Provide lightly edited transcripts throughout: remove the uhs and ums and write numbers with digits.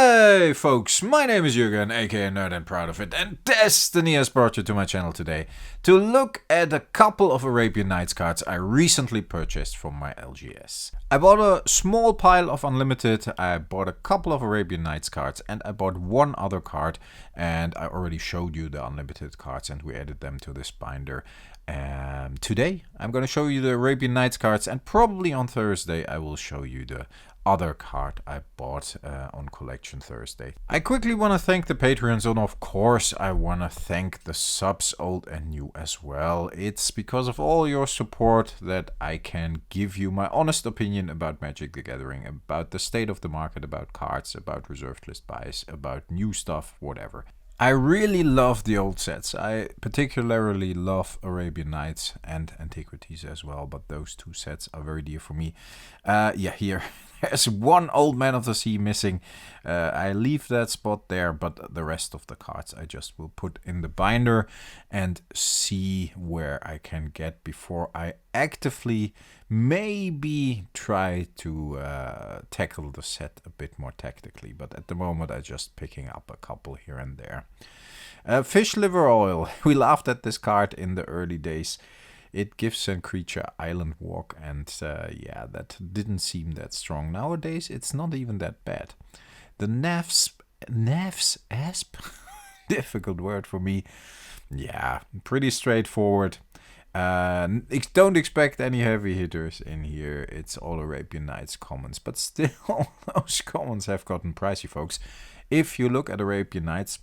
Hey folks, my name is Jürgen, aka Nerd and Proud of It, and Destiny has brought you to my channel today to look at a couple of Arabian Nights cards I recently purchased from my LGS. I bought a small pile of Unlimited, I bought a couple of Arabian Nights cards, and I bought one other card, and I already showed you the Unlimited cards and we added them to this binder. Today I'm going to show you the Arabian Nights cards, and probably on Thursday I will show you the other card I bought on Collection Thursday. I quickly want to thank the Patreons, and of course I want to thank the subs, old and new as well. It's because of all your support that I can give you my honest opinion about Magic the Gathering, about the state of the market, about cards, about reserved list buys, about new stuff, whatever. I really love the old sets. I particularly love Arabian Nights and Antiquities as well, but those two sets are very dear for me. Here there's one Old Man of the Sea missing. I leave that spot there, but the rest of the cards I just will put in the binder and see where I can get before I actively maybe try to tackle the set a bit more tactically. But at the moment I'm just picking up a couple here and there. Fish liver oil. We laughed at this card in the early days. It gives a creature island walk, and that didn't seem that strong. Nowadays it's not even that bad. The Naf's Asp? Difficult word for me. Yeah, pretty straightforward. Don't expect any heavy hitters in here. It's all Arabian Nights commons, but still those commons have gotten pricey, folks. If you look at Arabian Nights,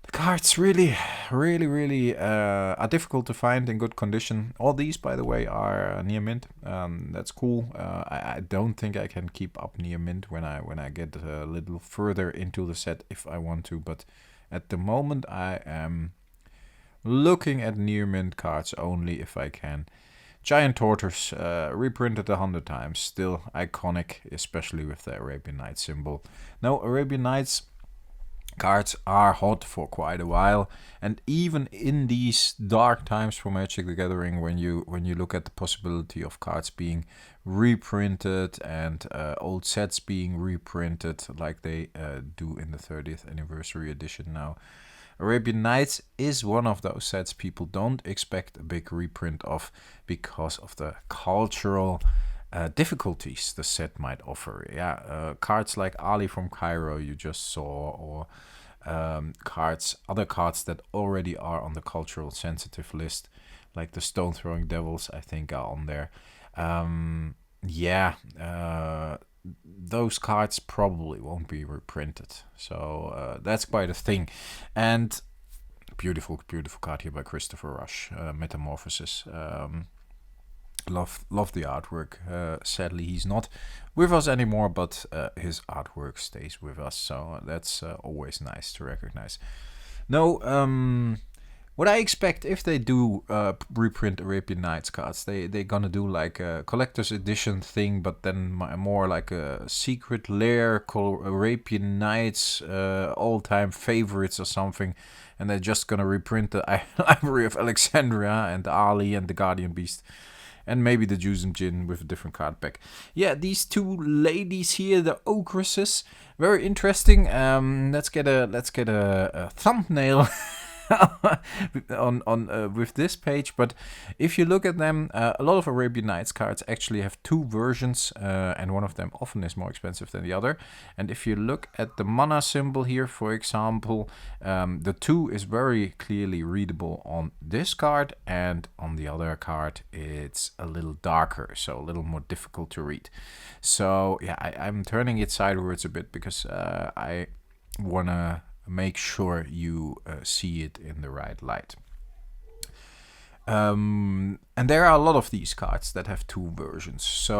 the cards really are difficult to find in good condition. All these, by the way, are near mint. That's cool. I don't think I can keep up near mint when I get a little further into the set if I want to, but at the moment I am looking at near mint cards only if I can. Giant Tortoise, reprinted 100 times, still iconic, especially with the Arabian Nights symbol. Now, Arabian Nights cards are hot for quite a while, and even in these dark times for Magic the Gathering, when you look at the possibility of cards being reprinted and old sets being reprinted like they do in the 30th anniversary edition now, Arabian Nights is one of those sets people don't expect a big reprint of because of the cultural difficulties the set might offer. Cards like Ali from Cairo you just saw, or other cards that already are on the cultural sensitive list, like the Stone Throwing Devils, I think are on there. Those cards probably won't be reprinted, so that's quite a thing. And beautiful card here by Christopher Rush, Metamorphosis. Love the artwork. Sadly he's not with us anymore, but his artwork stays with us, so that's always nice to recognize. No, what I expect if they do reprint Arabian Nights cards, they're gonna do like a collector's edition thing, but then more like a secret lair called Arabian Nights all-time favorites or something, and they're just gonna reprint the Library of Alexandria and Ali and the Guardian Beast, and maybe the Juice and Gin with a different card pack. Yeah, these two ladies here, the ogresses, very interesting. Let's get a thumbnail on with this page. But if you look at them, a lot of Arabian Nights cards actually have two versions, and one of them often is more expensive than the other. And if you look at the mana symbol here, for example, the 2 is very clearly readable on this card, and on the other card it's a little darker, so a little more difficult to read. So yeah, I'm turning it sideways a bit because I wanna make sure you see it in the right light. And there are a lot of these cards that have two versions, so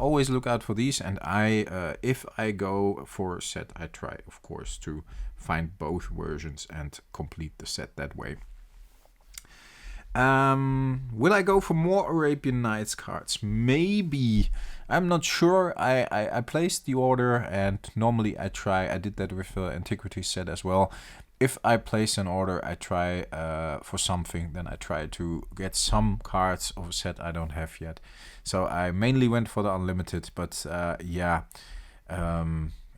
always look out for these. And if I go for a set, I try of course to find both versions and complete the set that way. Will I go for more Arabian Nights cards? Maybe. I'm not sure. I placed the order, and normally I did that with the Antiquity set as well. If I place an order, I try for something, then I try to get some cards of a set I don't have yet. So I mainly went for the Unlimited, but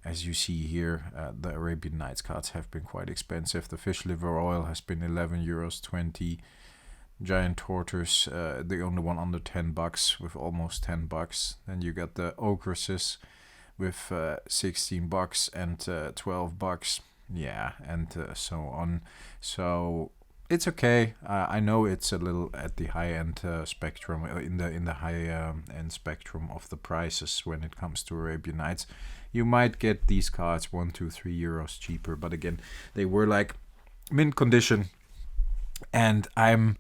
as you see here, the Arabian Nights cards have been quite expensive. The fish liver oil has been 11 euros 20. Giant tortoise, the only one under 10 bucks with almost 10 bucks. Then you got the ogresses with 16 bucks and 12 bucks. Yeah, and so on. So it's okay. I know it's a little at the high end spectrum, in the high end spectrum of the prices when it comes to Arabian Nights. You might get these cards 1, 2, 3 euros cheaper, but again, they were like mint condition, and I'm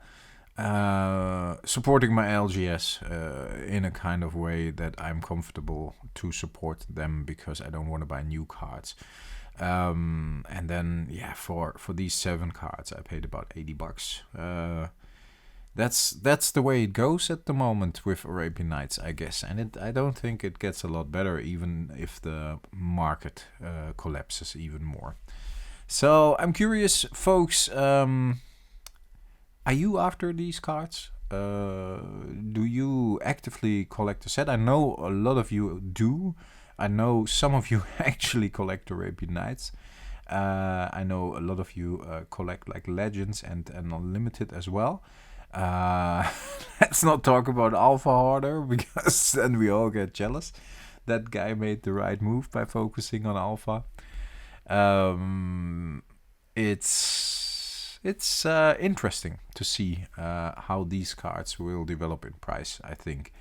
supporting my LGS in a kind of way that I'm comfortable to support them, because I don't want to buy new cards. And then for these 7 cards I paid about 80 bucks. That's the way it goes at the moment with Arabian Nights, I guess, and I don't think it gets a lot better, even if the market collapses even more. So I'm curious, folks, are you after these cards? Do you actively collect the set? I know a lot of you do. I know some of you actually collect Arabian Nights. I know a lot of you collect like Legends and Unlimited as well. Let's not talk about Alpha Harder, because then we all get jealous. That guy made the right move by focusing on Alpha. It's interesting to see how these cards will develop in price, I think,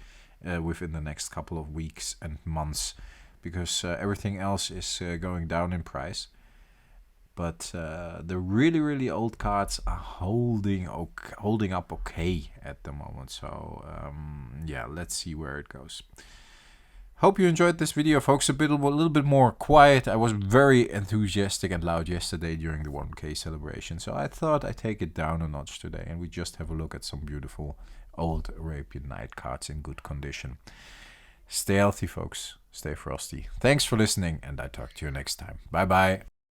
within the next couple of weeks and months, because everything else is going down in price. But the really, really old cards are holding up okay at the moment. So let's see where it goes. Hope you enjoyed this video, folks. A little bit more quiet. I was very enthusiastic and loud yesterday during the 1K celebration, so I thought I'd take it down a notch today, and we just have a look at some beautiful old Arabian Night cards in good condition. Stay healthy, folks. Stay frosty. Thanks for listening, and I talk to you next time. Bye bye.